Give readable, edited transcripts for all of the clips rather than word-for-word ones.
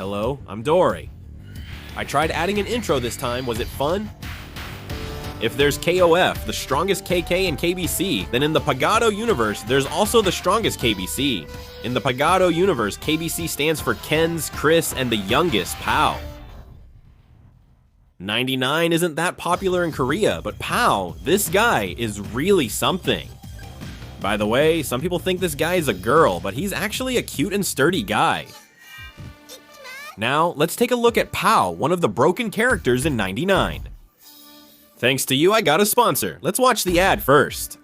Hello, I'm Dory. I tried adding an intro this time, was it fun? If there's KOF, the strongest KK and KBC, then in the Pagado universe, there's also the strongest KBC. In the Pagado universe, KBC stands for Ken's, Chris, and the youngest, Pao. 99 isn't that popular in Korea, but Pao, this guy, is really something. By the way, some people think this guy is a girl, but he's actually a cute and sturdy guy. Now, let's take a look at Pao, one of the broken characters in 99. Thanks to you, I got a sponsor. Let's watch the ad first.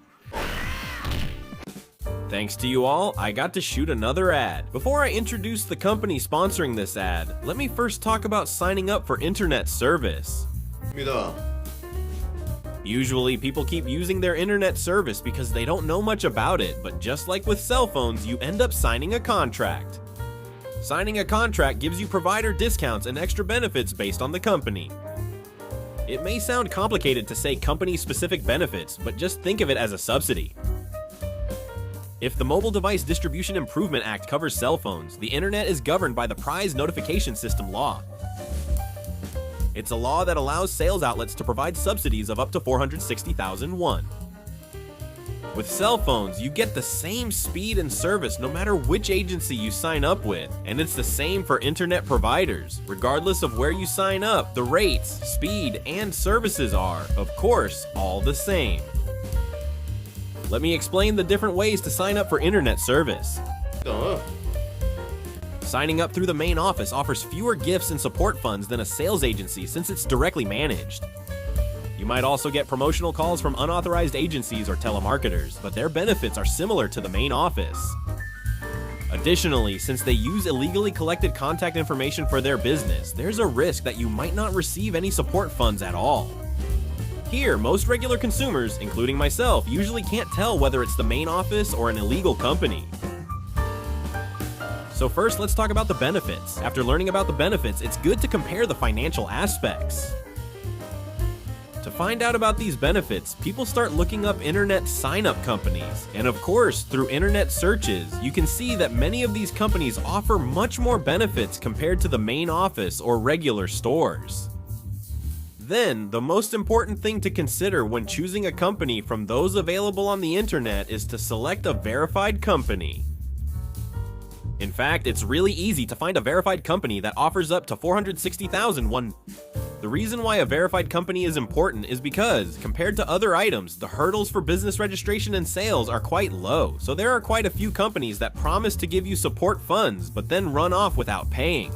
Thanks to you all, I got to shoot another ad. Before I introduce the company sponsoring this ad, let me first talk about signing up for internet service. Usually, people keep using their internet service because they don't know much about it, but just like with cell phones, you end up signing a contract. Signing a contract gives you provider discounts and extra benefits based on the company. It may sound complicated to say company-specific benefits, but just think of it as a subsidy. If the Mobile Device Distribution Improvement Act covers cell phones, the internet is governed by the Prize Notification System law. It's a law that allows sales outlets to provide subsidies of up to 460,000 won. With cell phones, you get the same speed and service no matter which agency you sign up with, and it's the same for internet providers. Regardless of where you sign up, the rates, speed, and services are, of course, all the same. Let me explain the different ways to sign up for internet service. Signing up through the main office offers fewer gifts and support funds than a sales agency since it's directly managed. You might also get promotional calls from unauthorized agencies or telemarketers, but their benefits are similar to the main office. Additionally, since they use illegally collected contact information for their business, there's a risk that you might not receive any support funds at all. Here, most regular consumers, including myself, usually can't tell whether it's the main office or an illegal company. So first, let's talk about the benefits. After learning about the benefits, it's good to compare the financial aspects. To find out about these benefits, people start looking up internet sign-up companies. And of course, through internet searches, you can see that many of these companies offer much more benefits compared to the main office or regular stores. Then, the most important thing to consider when choosing a company from those available on the internet is to select a verified company. In fact, it's really easy to find a verified company that offers up to 460,000 won. The reason why a verified company is important is because, compared to other items, the hurdles for business registration and sales are quite low, so there are quite a few companies that promise to give you support funds, but then run off without paying.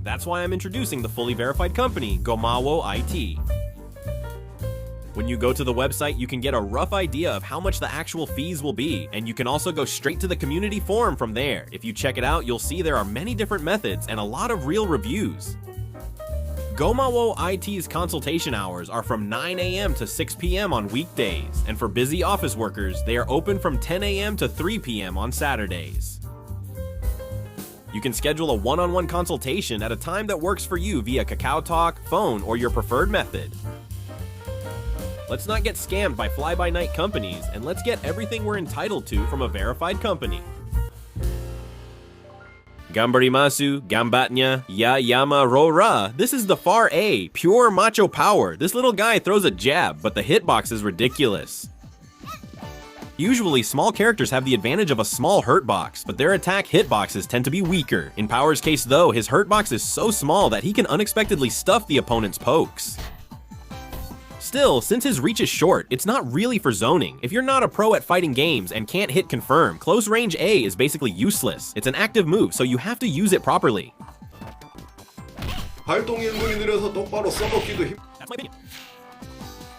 That's why I'm introducing the fully verified company, Gomawo IT. When you go to the website, you can get a rough idea of how much the actual fees will be, and you can also go straight to the community forum from there. If you check it out, you'll see there are many different methods and a lot of real reviews. Gomawo IT's consultation hours are from 9 a.m. to 6 p.m. on weekdays, and for busy office workers, they are open from 10 a.m. to 3 p.m. on Saturdays. You can schedule a one-on-one consultation at a time that works for you via KakaoTalk, phone, or your preferred method. Let's not get scammed by fly-by-night companies, and let's get everything we're entitled to from a verified company. Gambarimasu, Gambatnya, Ya Yama Rora. This is the Far A, pure macho power. This little guy throws a jab, but the hitbox is ridiculous. Usually, small characters have the advantage of a small hurtbox, but their attack hitboxes tend to be weaker. In Power's case though, his hurtbox is so small that he can unexpectedly stuff the opponent's pokes. Still, since his reach is short, it's not really for zoning. If you're not a pro at fighting games and can't hit confirm, close range A is basically useless. It's an active move, so you have to use it properly. That's my opinion.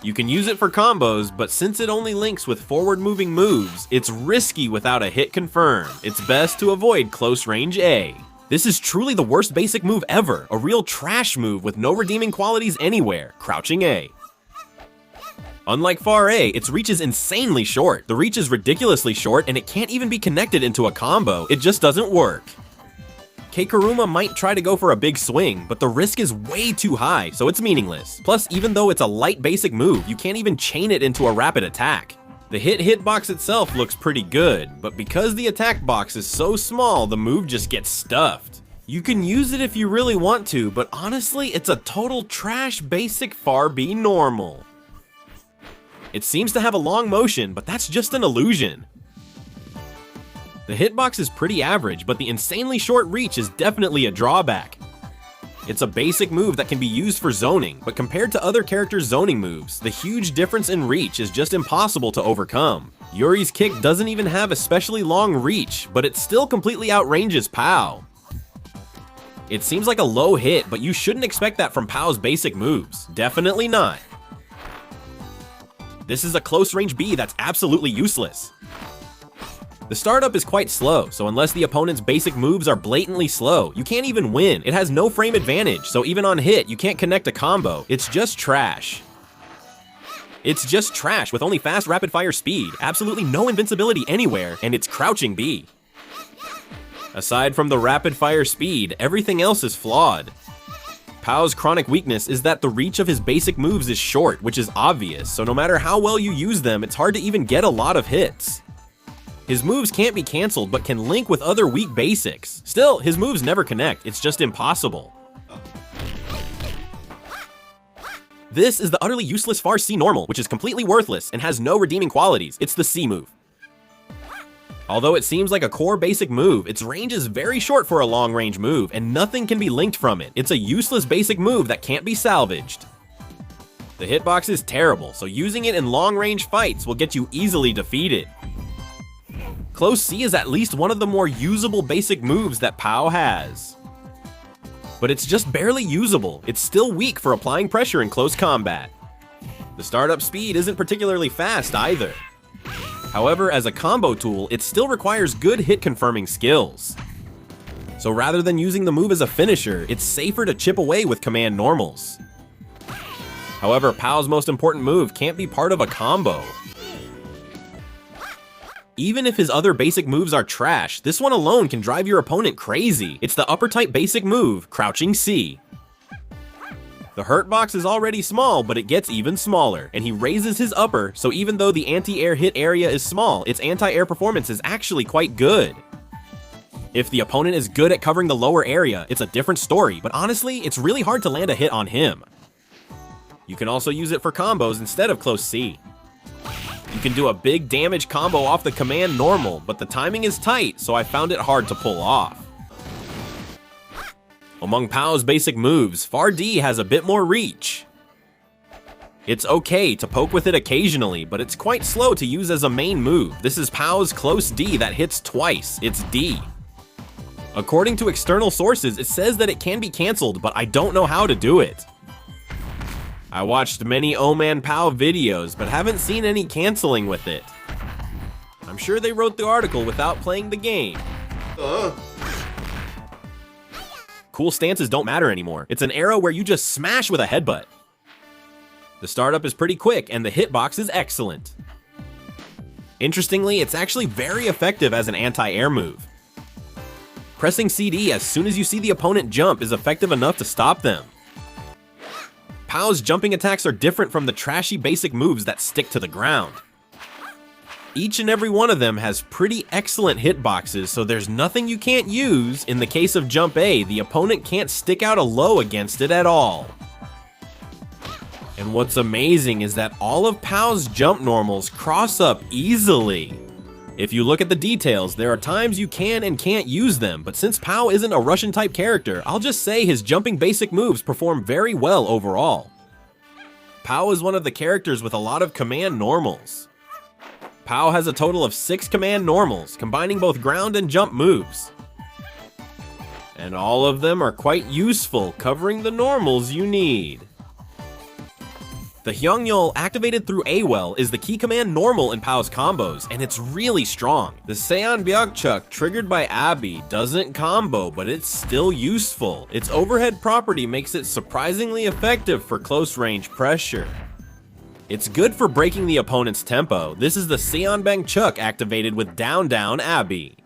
You can use it for combos, but since it only links with forward-moving moves, it's risky without a hit confirm. It's best to avoid close range A. This is truly the worst basic move ever, a real trash move with no redeeming qualities anywhere, crouching A. Unlike Far A, its reach is insanely short. The reach is ridiculously short and it can't even be connected into a combo. It just doesn't work. Keikuruma might try to go for a big swing, but the risk is way too high, so it's meaningless. Plus, even though it's a light basic move, you can't even chain it into a rapid attack. The hitbox itself looks pretty good, but because the attack box is so small, the move just gets stuffed. You can use it if you really want to, but honestly, it's a total trash basic far B normal. It seems to have a long motion, but that's just an illusion. The hitbox is pretty average, but the insanely short reach is definitely a drawback. It's a basic move that can be used for zoning, but compared to other characters' zoning moves, the huge difference in reach is just impossible to overcome. Yuri's kick doesn't even have especially long reach, but it still completely outranges Pow. It seems like a low hit, but you shouldn't expect that from Pow's basic moves. Definitely not. This is a close range B that's absolutely useless. The startup is quite slow, so unless the opponent's basic moves are blatantly slow, you can't even win. It has no frame advantage, so even on hit, you can't connect a combo. It's just trash. It's just trash with only fast rapid fire speed, absolutely no invincibility anywhere, and it's crouching B. Aside from the rapid fire speed, everything else is flawed. Pow's chronic weakness is that the reach of his basic moves is short, which is obvious, so no matter how well you use them, it's hard to even get a lot of hits. His moves can't be cancelled, but can link with other weak basics. Still, his moves never connect, it's just impossible. This is the utterly useless far C normal, which is completely worthless and has no redeeming qualities. It's the C move. Although it seems like a core basic move, its range is very short for a long range move, and nothing can be linked from it. It's a useless basic move that can't be salvaged. The hitbox is terrible, so using it in long range fights will get you easily defeated. Close C is at least one of the more usable basic moves that Pow has. But it's just barely usable. It's still weak for applying pressure in close combat. The startup speed isn't particularly fast either. However, as a combo tool, it still requires good hit confirming skills. So rather than using the move as a finisher, it's safer to chip away with command normals. However, Pow's most important move can't be part of a combo. Even if his other basic moves are trash, this one alone can drive your opponent crazy. It's the upper type basic move, Crouching C. The hurt box is already small, but it gets even smaller, and he raises his upper, so even though the anti-air hit area is small, its anti-air performance is actually quite good. If the opponent is good at covering the lower area, it's a different story, but honestly, it's really hard to land a hit on him. You can also use it for combos instead of close C. You can do a big damage combo off the command normal, but the timing is tight, so I found it hard to pull off. Among Pow's basic moves, Far D has a bit more reach. It's okay to poke with it occasionally, but it's quite slow to use as a main move. This is Pow's close D that hits twice, it's D. According to external sources, it says that it can be cancelled, but I don't know how to do it. I watched many Oh Man Pow videos, but haven't seen any cancelling with it. I'm sure they wrote the article without playing the game. Cool stances don't matter anymore. It's an era where you just smash with a headbutt. The startup is pretty quick, and the hitbox is excellent. Interestingly, it's actually very effective as an anti-air move. Pressing CD as soon as you see the opponent jump is effective enough to stop them. Pow's jumping attacks are different from the trashy basic moves that stick to the ground. Each and every one of them has pretty excellent hitboxes, so there's nothing you can't use. In the case of Jump A, the opponent can't stick out a low against it at all. And what's amazing is that all of Pow's jump normals cross up easily. If you look at the details, there are times you can and can't use them, but since Pow isn't a Russian type character, I'll just say his jumping basic moves perform very well overall. Pow is one of the characters with a lot of command normals. Pow has a total of 6 command normals, combining both ground and jump moves. And all of them are quite useful, covering the normals you need. The Hyungyul activated through A-Well is the key command normal in Pow's combos, and it's really strong. The Seonbyukchuk triggered by Abby doesn't combo, but it's still useful. Its overhead property makes it surprisingly effective for close range pressure. It's good for breaking the opponent's tempo. This is the Seonbyukchuk activated with down-down Abby.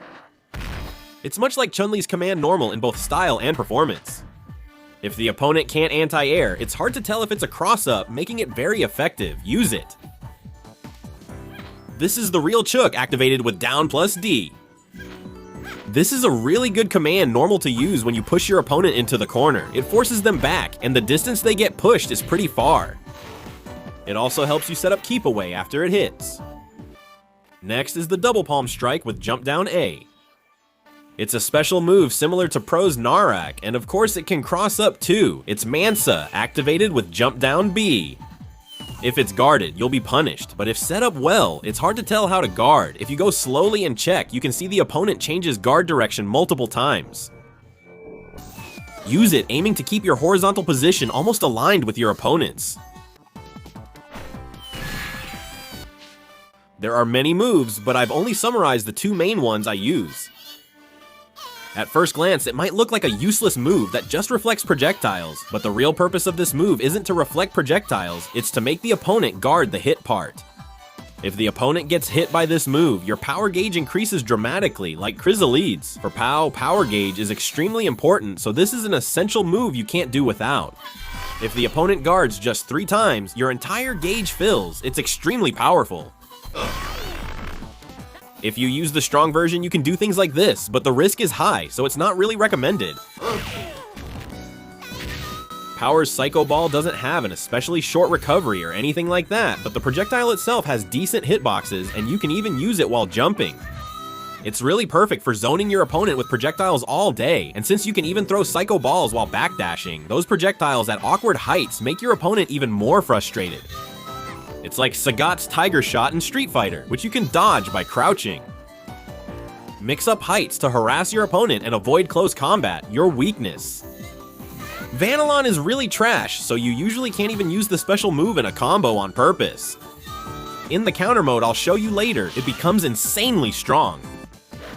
It's much like Chun-Li's command normal in both style and performance. If the opponent can't anti-air, it's hard to tell if it's a cross-up, making it very effective. Use it. This is the real Chook activated with down plus D. This is a really good command normal to use when you push your opponent into the corner. It forces them back, and the distance they get pushed is pretty far. It also helps you set up keep away after it hits. Next is the double palm strike with jump down A. It's a special move similar to Pro's Narak, and of course it can cross up too. It's Mansa, activated with jump down B. If it's guarded, you'll be punished, but if set up well, it's hard to tell how to guard. If you go slowly and check, you can see the opponent changes guard direction multiple times. Use it aiming to keep your horizontal position almost aligned with your opponent's. There are many moves, but I've only summarized the two main ones I use. At first glance, it might look like a useless move that just reflects projectiles, but the real purpose of this move isn't to reflect projectiles, it's to make the opponent guard the hit part. If the opponent gets hit by this move, your power gauge increases dramatically, like Chrysalides. For PoW, power gauge is extremely important, so this is an essential move you can't do without. If the opponent guards just 3 times, your entire gauge fills. It's extremely powerful. If you use the strong version, you can do things like this, but the risk is high, so it's not really recommended. Power's Psycho Ball doesn't have an especially short recovery or anything like that, but the projectile itself has decent hitboxes, and you can even use it while jumping. It's really perfect for zoning your opponent with projectiles all day, and since you can even throw Psycho Balls while backdashing, those projectiles at awkward heights make your opponent even more frustrated. It's like Sagat's Tiger Shot in Street Fighter, which you can dodge by crouching. Mix up heights to harass your opponent and avoid close combat, your weakness. Vanillon is really trash, so you usually can't even use the special move in a combo on purpose. In the counter mode I'll show you later, it becomes insanely strong.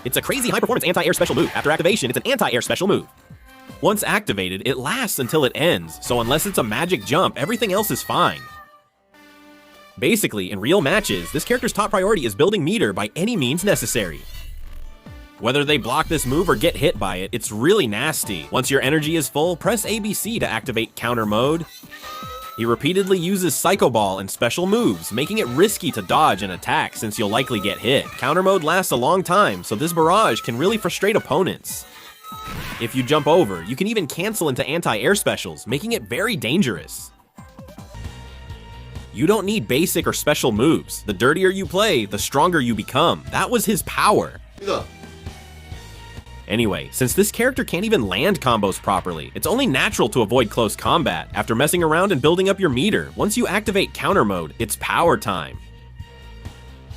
It's a crazy high-performance anti-air special move. After activation, it's an anti-air special move. Once activated, it lasts until it ends, so unless it's a magic jump, everything else is fine. Basically, in real matches, this character's top priority is building meter by any means necessary. Whether they block this move or get hit by it, it's really nasty. Once your energy is full, press ABC to activate counter mode. He repeatedly uses Psycho Ball and special moves, making it risky to dodge and attack since you'll likely get hit. Counter mode lasts a long time, so this barrage can really frustrate opponents. If you jump over, you can even cancel into anti-air specials, making it very dangerous. You don't need basic or special moves. The dirtier you play, the stronger you become. That was his power. Anyway, since this character can't even land combos properly, it's only natural to avoid close combat. After messing around and building up your meter, once you activate counter mode, it's power time.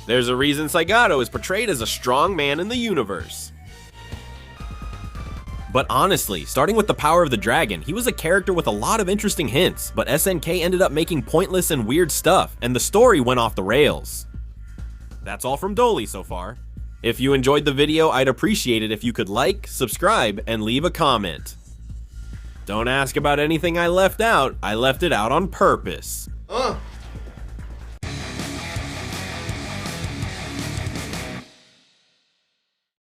There's a reason Saigato is portrayed as a strong man in the universe. But honestly, starting with the power of the dragon, he was a character with a lot of interesting hints, but SNK ended up making pointless and weird stuff, and the story went off the rails. That's all from Dolly so far. If you enjoyed the video, I'd appreciate it if you could like, subscribe, and leave a comment. Don't ask about anything I left out on purpose.